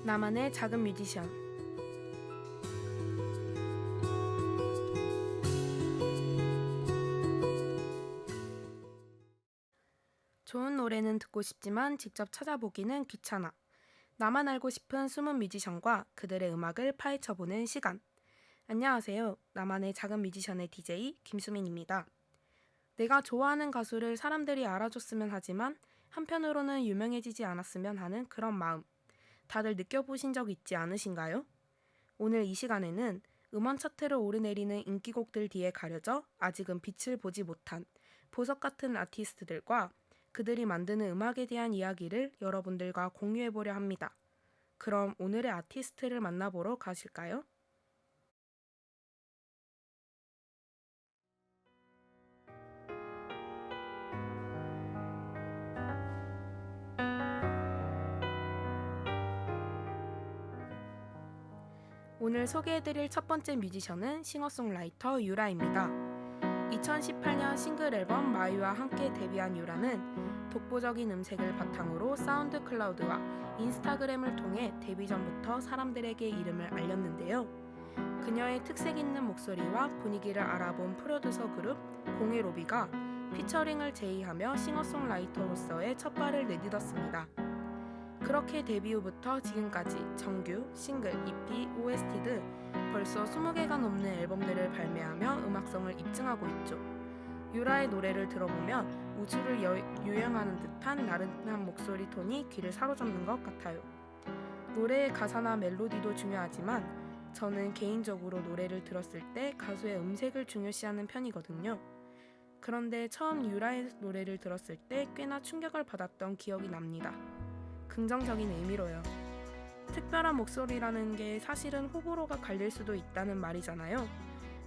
나만의 작은 뮤지션. 좋은 노래는 듣고 싶지만 직접 찾아보기는 귀찮아. 나만 알고 싶은 숨은 뮤지션과 그들의 음악을 파헤쳐보는 시간. 안녕하세요. 나만의 작은 뮤지션의 DJ 김수민입니다. 내가 좋아하는 가수를 사람들이 알아줬으면 하지만 한편으로는 유명해지지 않았으면 하는 그런 마음. 다들 느껴보신 적 있지 않으신가요? 오늘 이 시간에는 음원 차트를 오르내리는 인기곡들 뒤에 가려져 아직은 빛을 보지 못한 보석 같은 아티스트들과 그들이 만드는 음악에 대한 이야기를 여러분들과 공유해보려 합니다. 그럼 오늘의 아티스트를 만나보러 가실까요? 오늘 소개해드릴 첫 번째 뮤지션은 싱어송라이터 유라입니다. 2018년 싱글 앨범 마이와 함께 데뷔한 유라는 독보적인 음색을 바탕으로 사운드 클라우드와 인스타그램을 통해 데뷔 전부터 사람들에게 이름을 알렸는데요. 그녀의 특색 있는 목소리와 분위기를 알아본 프로듀서 그룹 015B가 피처링을 제의하며 싱어송라이터로서의 첫 발을 내딛었습니다. 그렇게 데뷔 후부터 지금까지 정규, 싱글, EP, OST 등 벌써 20개가 넘는 앨범들을 발매하며 음악성을 입증하고 있죠. 유라의 노래를 들어보면 우주를 유영하는 듯한 나른한 목소리 톤이 귀를 사로잡는 것 같아요. 노래의 가사나 멜로디도 중요하지만 저는 개인적으로 노래를 들었을 때 가수의 음색을 중요시하는 편이거든요. 그런데 처음 유라의 노래를 들었을 때 꽤나 충격을 받았던 기억이 납니다. 긍정적인 의미로요. 특별한 목소리라는 게 사실은 호불호가 갈릴 수도 있다는 말이잖아요.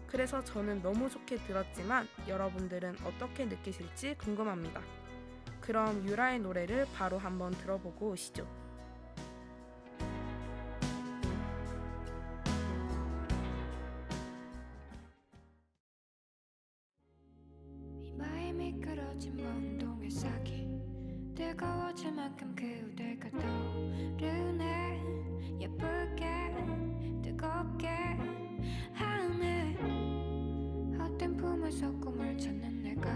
그래서 저는 너무 좋게 들었지만 여러분들은 어떻게 느끼실지 궁금합니다. 그럼 유라의 노래를 바로 한번 들어보고 오시죠. 이마에 미끄러진 먼동의 싹이 뜨거워질 만큼 그대가 떠오르네. 예쁘게 뜨겁게 하네. 헛된 품에서 꿈을 찾는 내가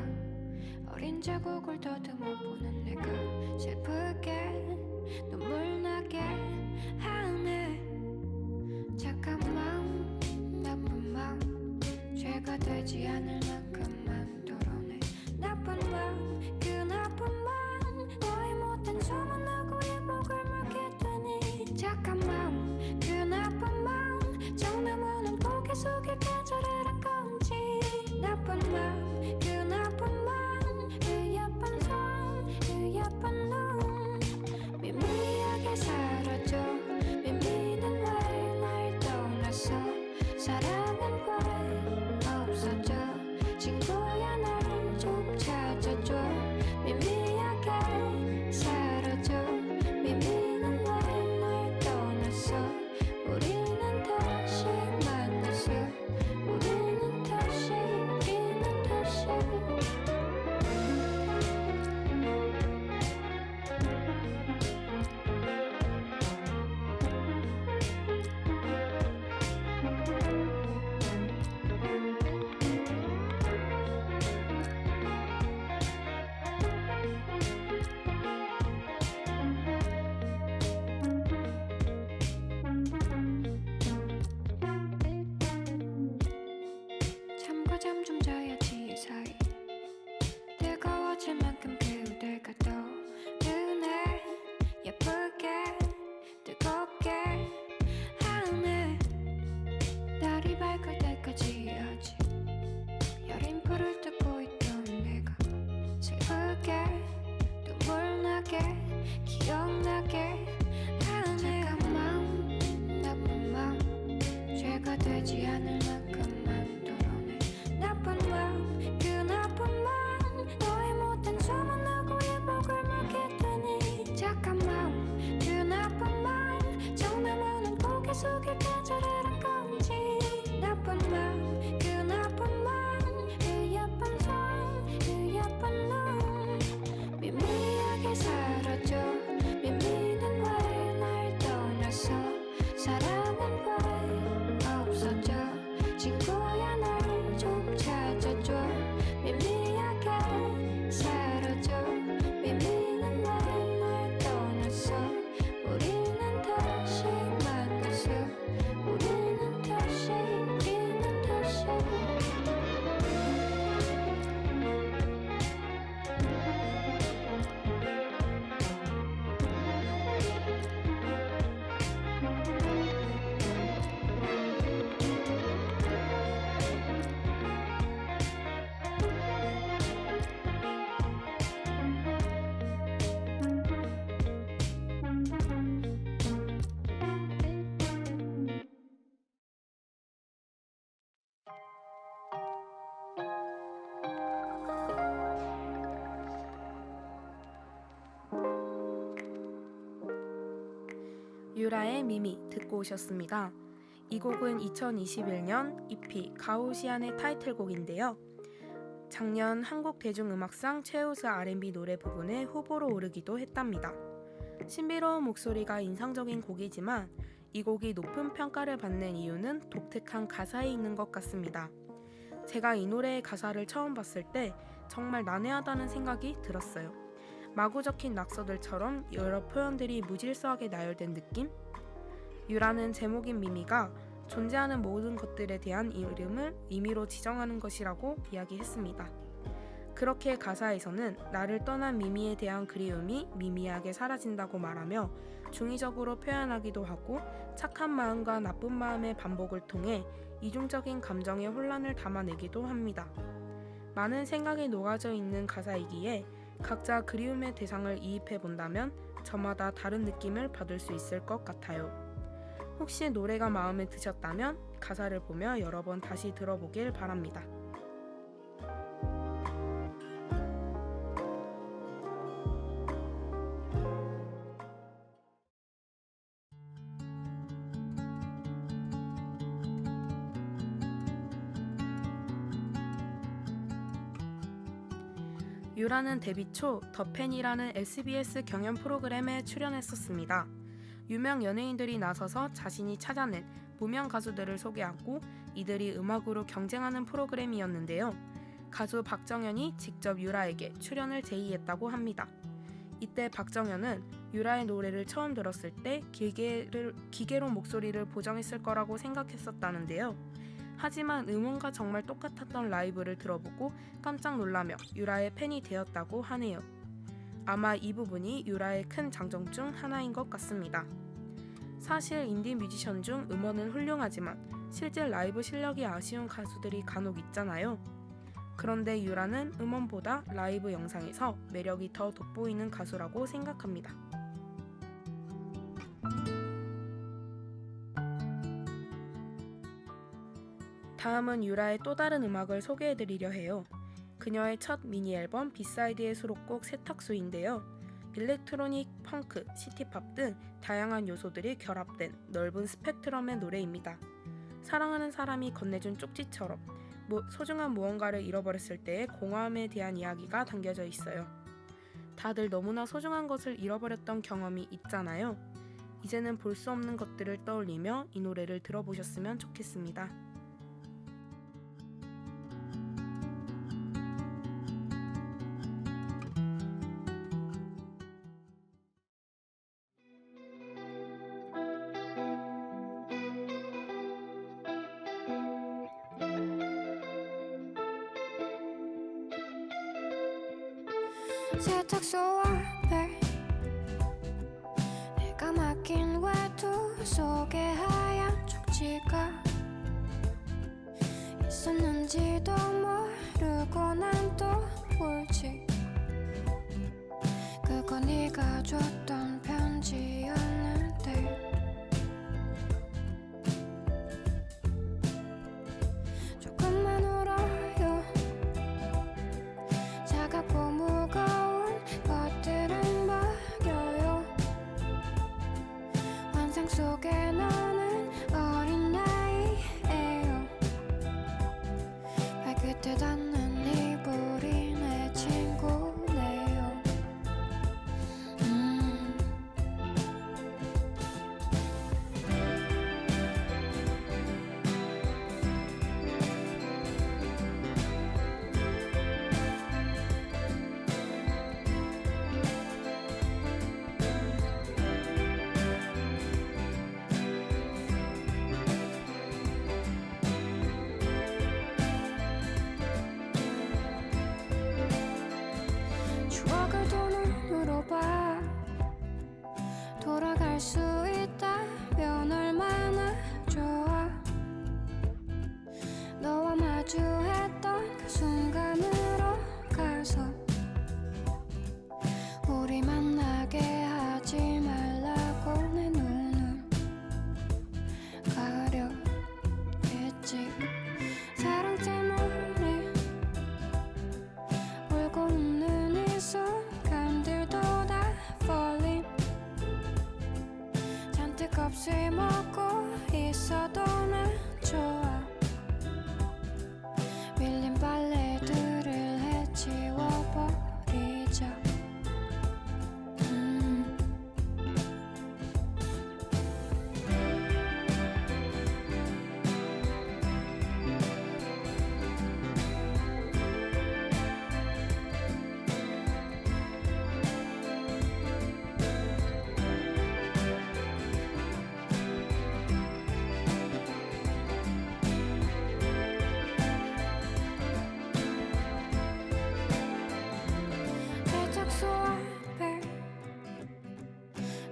어린 자국을 더듬어 보는 내가 슬프게 눈물 나게 하네. 착한 마음 나쁜 마음 죄가 되지 않을 만큼만 덜어내. 나쁜 마음 그 나쁜 마음 너의 못된 소문나고 이목을 물게 되니. 착한 마음 그 나쁜 마음 정나무는 고개 속에 계절을 한 건지. 나쁜 마음 그 나쁜 마음 의아한 손 의아한 눈 미미하게 사라져. 미미는 왜 날 떠났어. 사랑은 왜 없어져. 친구야 날 좀 찾아줘. 미미하게 사라져. 미미는 왜 날 떠났어. 유라의 미미 듣고 오셨습니다. 이 곡은 2021년 EP 가오시안의 타이틀곡인데요. 작년 한국 대중음악상 최우수 R&B 노래 부분에 후보로 오르기도 했답니다. 신비로운 목소리가 인상적인 곡이지만 이 곡이 높은 평가를 받는 이유는 독특한 가사에 있는 것 같습니다. 제가 이 노래의 가사를 처음 봤을 때 정말 난해하다는 생각이 들었어요. 마구 적힌 낙서들처럼 여러 표현들이 무질서하게 나열된 느낌? 유라는 제목인 미미가 존재하는 모든 것들에 대한 이름을 의미로 지정하는 것이라고 이야기했습니다. 그렇게 가사에서는 나를 떠난 미미에 대한 그리움이 미미하게 사라진다고 말하며 중의적으로 표현하기도 하고 착한 마음과 나쁜 마음의 반복을 통해 이중적인 감정의 혼란을 담아내기도 합니다. 많은 생각이 녹아져 있는 가사이기에 각자 그리움의 대상을 이입해 본다면 저마다 다른 느낌을 받을 수 있을 것 같아요. 혹시 노래가 마음에 드셨다면 가사를 보며 여러 번 다시 들어보길 바랍니다. 유라는 데뷔 초 더 팬이라는 SBS 경연 프로그램에 출연했었습니다. 유명 연예인들이 나서서 자신이 찾아낸 무명 가수들을 소개하고 이들이 음악으로 경쟁하는 프로그램이었는데요. 가수 박정현이 직접 유라에게 출연을 제의했다고 합니다. 이때 박정현은 유라의 노래를 처음 들었을 때 기계로 목소리를 보정했을 거라고 생각했었다는데요. 하지만 음원과 정말 똑같았던 라이브를 들어보고 깜짝 놀라며 유라의 팬이 되었다고 하네요. 아마 이 부분이 유라의 큰 장점 중 하나인 것 같습니다. 사실 인디 뮤지션 중 음원은 훌륭하지만 실제 라이브 실력이 아쉬운 가수들이 간혹 있잖아요. 그런데 유라는 음원보다 라이브 영상에서 매력이 더 돋보이는 가수라고 생각합니다. 다음은 유라의 또 다른 음악을 소개해드리려 해요. 그녀의 첫 미니 앨범 비사이드의 수록곡 세탁소인데요. 일렉트로닉, 펑크, 시티팝 등 다양한 요소들이 결합된 넓은 스펙트럼의 노래입니다. 사랑하는 사람이 건네준 쪽지처럼 소중한 무언가를 잃어버렸을 때의 공허함에 대한 이야기가 담겨져 있어요. 다들 너무나 소중한 것을 잃어버렸던 경험이 있잖아요. 이제는 볼 수 없는 것들을 떠올리며 이 노래를 들어보셨으면 좋겠습니다. 세탁소 앞에 내가 맡긴 외투 속에 하얀 쪽지가 있었는지도 모르고 난 또 울지. 그건 네가 줬던 편지였는데 조금만 울어요. 차갑고 무거운 것들은 버려요. 환상 속에 너는 어린아이예요. 발끝에 닿는 이불이 내 친구네요. 값이 먹고 있어도 난 좋아. 밀린 빨래들을 해치워버리자. 세탁소 앞에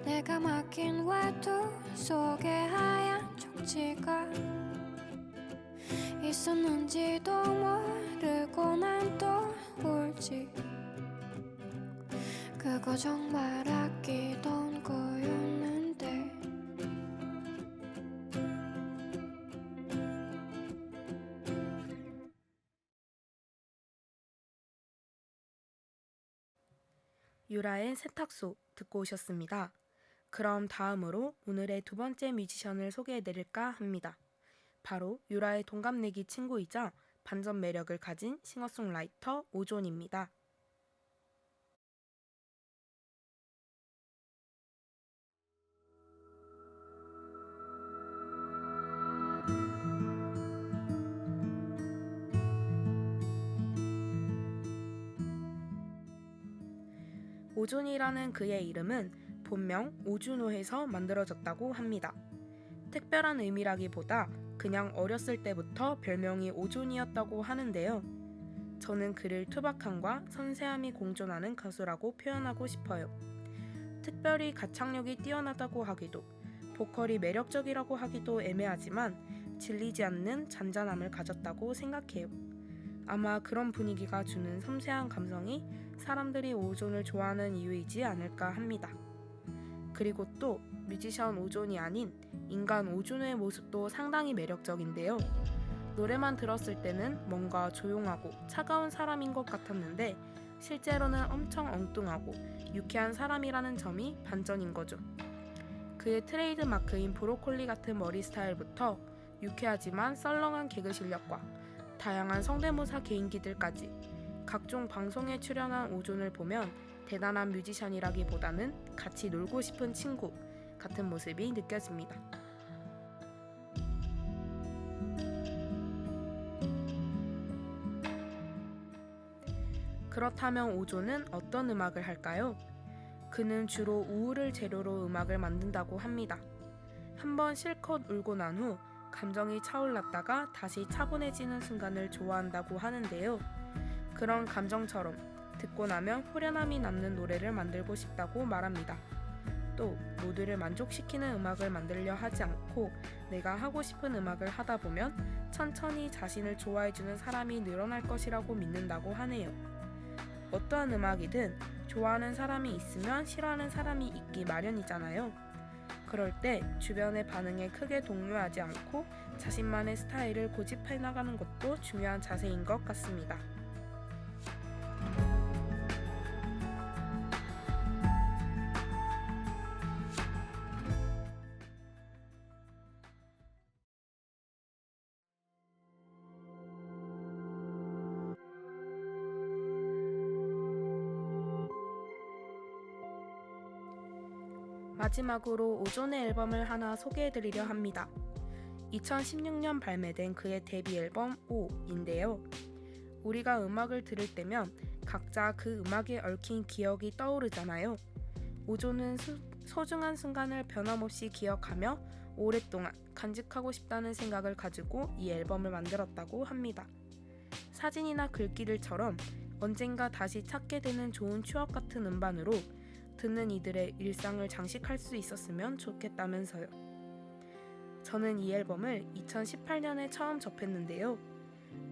내가 맡긴 외투 속에 하얀 쪽지가 있었는지도 모르고 난 또 울지. 그거 정말 아끼던 거였는데. 유라의 세탁소 듣고 오셨습니다. 그럼 다음으로 오늘의 두 번째 뮤지션을 소개해드릴까 합니다. 바로 유라의 동갑내기 친구이자 반전 매력을 가진 싱어송라이터 오존입니다. 오존이라는 그의 이름은 본명 오준호에서 만들어졌다고 합니다. 특별한 의미라기보다 그냥 어렸을 때부터 별명이 오존이었다고 하는데요. 저는 그를 투박함과 섬세함이 공존하는 가수라고 표현하고 싶어요. 특별히 가창력이 뛰어나다고 하기도, 보컬이 매력적이라고 하기도 애매하지만 질리지 않는 잔잔함을 가졌다고 생각해요. 아마 그런 분위기가 주는 섬세한 감성이 사람들이 오존을 좋아하는 이유이지 않을까 합니다. 그리고 또 뮤지션 오존이 아닌 인간 오준호의 모습도 상당히 매력적인데요. 노래만 들었을 때는 뭔가 조용하고 차가운 사람인 것 같았는데 실제로는 엄청 엉뚱하고 유쾌한 사람이라는 점이 반전인 거죠. 그의 트레이드 마크인 브로콜리 같은 머리 스타일부터 유쾌하지만 썰렁한 개그 실력과 다양한 성대모사 개인기들까지 각종 방송에 출연한 오존을 보면 대단한 뮤지션이라기보다는 같이 놀고 싶은 친구 같은 모습이 느껴집니다. 그렇다면 오존은 어떤 음악을 할까요? 그는 주로 우울을 재료로 음악을 만든다고 합니다. 한번 실컷 울고 난 후 감정이 차올랐다가 다시 차분해지는 순간을 좋아한다고 하는데요. 그런 감정처럼 듣고 나면 후련함이 남는 노래를 만들고 싶다고 말합니다. 또 모두를 만족시키는 음악을 만들려 하지 않고 내가 하고 싶은 음악을 하다 보면 천천히 자신을 좋아해주는 사람이 늘어날 것이라고 믿는다고 하네요. 어떠한 음악이든 좋아하는 사람이 있으면 싫어하는 사람이 있기 마련이잖아요. 그럴 때 주변의 반응에 크게 동요하지 않고 자신만의 스타일을 고집해 나가는 것도 중요한 자세인 것 같습니다. 마지막으로 오존의 앨범을 하나 소개해드리려 합니다. 2016년 발매된 그의 데뷔 앨범 오인데요. 우리가 음악을 들을 때면 각자 그 음악에 얽힌 기억이 떠오르잖아요. 오존은 소중한 순간을 변함없이 기억하며 오랫동안 간직하고 싶다는 생각을 가지고 이 앨범을 만들었다고 합니다. 사진이나 글귀들처럼 언젠가 다시 찾게 되는 좋은 추억 같은 음반으로 듣는 이들의 일상을 장식할 수 있었으면 좋겠다면서요. 저는 이 앨범을 2018년에 처음 접했는데요.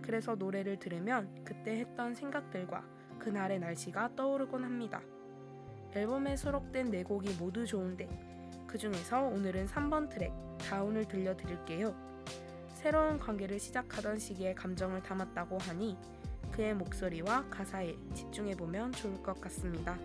그래서 노래를 들으면 그때 했던 생각들과 그날의 날씨가 떠오르곤 합니다. 앨범에 수록된 4곡이 모두 좋은데 그 중에서 오늘은 3번 트랙 다운을 들려드릴게요. 새로운 관계를 시작하던 시기의 감정을 담았다고 하니 그의 목소리와 가사에 집중해보면 좋을 것 같습니다.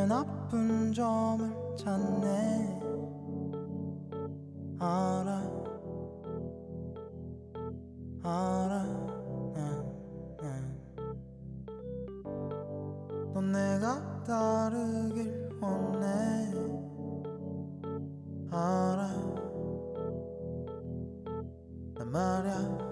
내 나쁜 점을 찾네. 알아 넌 내가 다르길 원해. 알아 난 말야.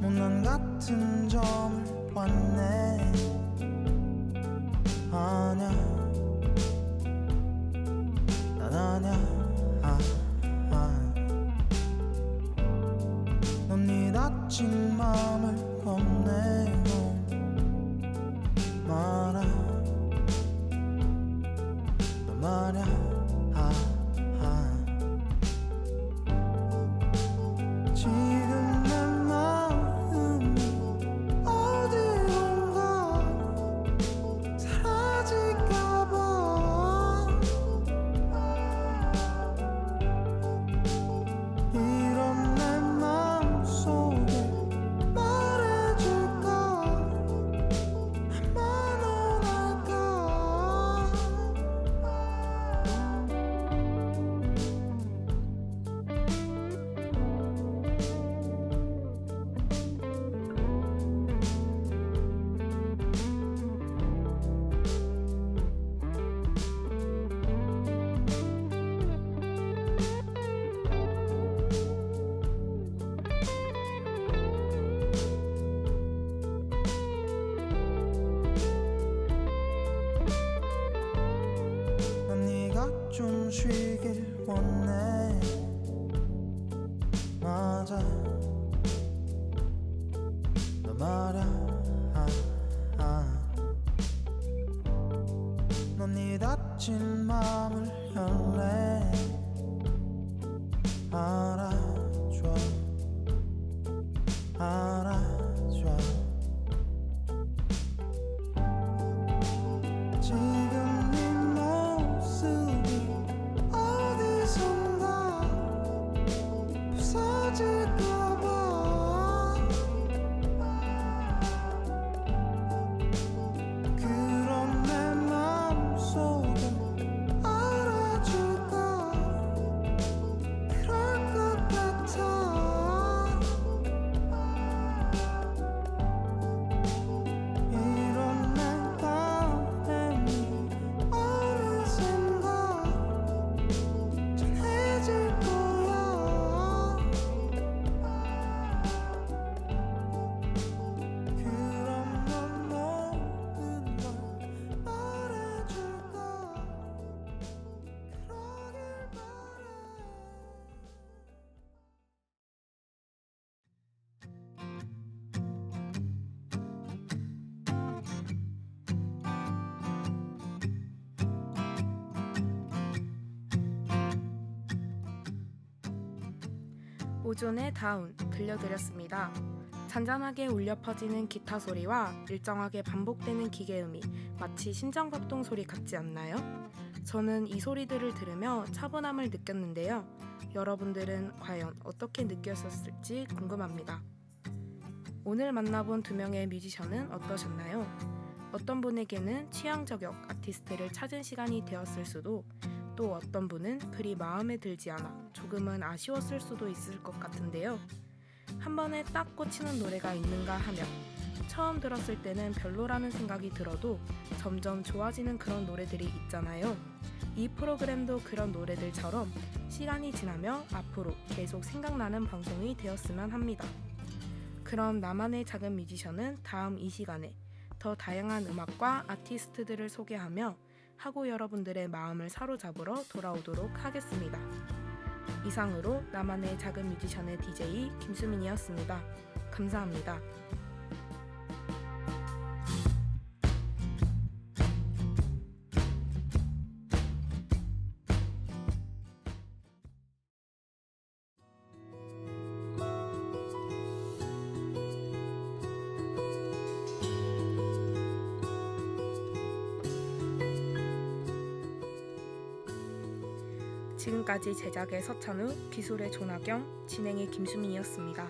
못난 같은 점을 봤네. 아냐 난 아냐. 넌 네 다친 맘을 건네고 말아. 너 말야. 지금 내 마음이 어디론가 사라질까봐. 이런 내 마음속에 말해줄까. 한번 원할까. 난 네가 좀 쉬길 원해. 맞아 너 말야. 넌 네 다친 맘을 열래. 알아줘 알아줘. 지금 네 모습이 어디선가 부서질까봐. 그런 내 마음속에 알아줄까. 그럴 것 같아. 이런 내 바람이 어느샌가 전해질 거야. 그럼 넌 모든 걸 말해줄까. 그러길 바래. 오존의 다운 들려드렸습니다. 잔잔하게 울려 퍼지는 기타 소리와 일정하게 반복되는 기계음이 마치 심장박동 소리 같지 않나요? 저는 이 소리들을 들으며 차분함을 느꼈는데요. 여러분들은 과연 어떻게 느꼈었을지 궁금합니다. 오늘 만나본 두 명의 뮤지션은 어떠셨나요? 어떤 분에게는 취향 저격 아티스트를 찾은 시간이 되었을 수도, 또 어떤 분은 그리 마음에 들지 않아 조금은 아쉬웠을 수도 있을 것 같은데요. 한 번에 딱 꽂히는 노래가 있는가 하면 처음 들었을 때는 별로라는 생각이 들어도 점점 좋아지는 그런 노래들이 있잖아요. 이 프로그램도 그런 노래들처럼 시간이 지나며 앞으로 계속 생각나는 방송이 되었으면 합니다. 그럼 나만의 작은 뮤지션은 다음 이 시간에 더 다양한 음악과 아티스트들을 소개하며 하고 여러분들의 마음을 사로잡으러 돌아오도록 하겠습니다. 이상으로 나만의 작은 뮤지션의 DJ 김수민이었습니다. 감사합니다. 지금까지 제작의 서찬우, 기술의 조나경, 진행의 김수민이었습니다.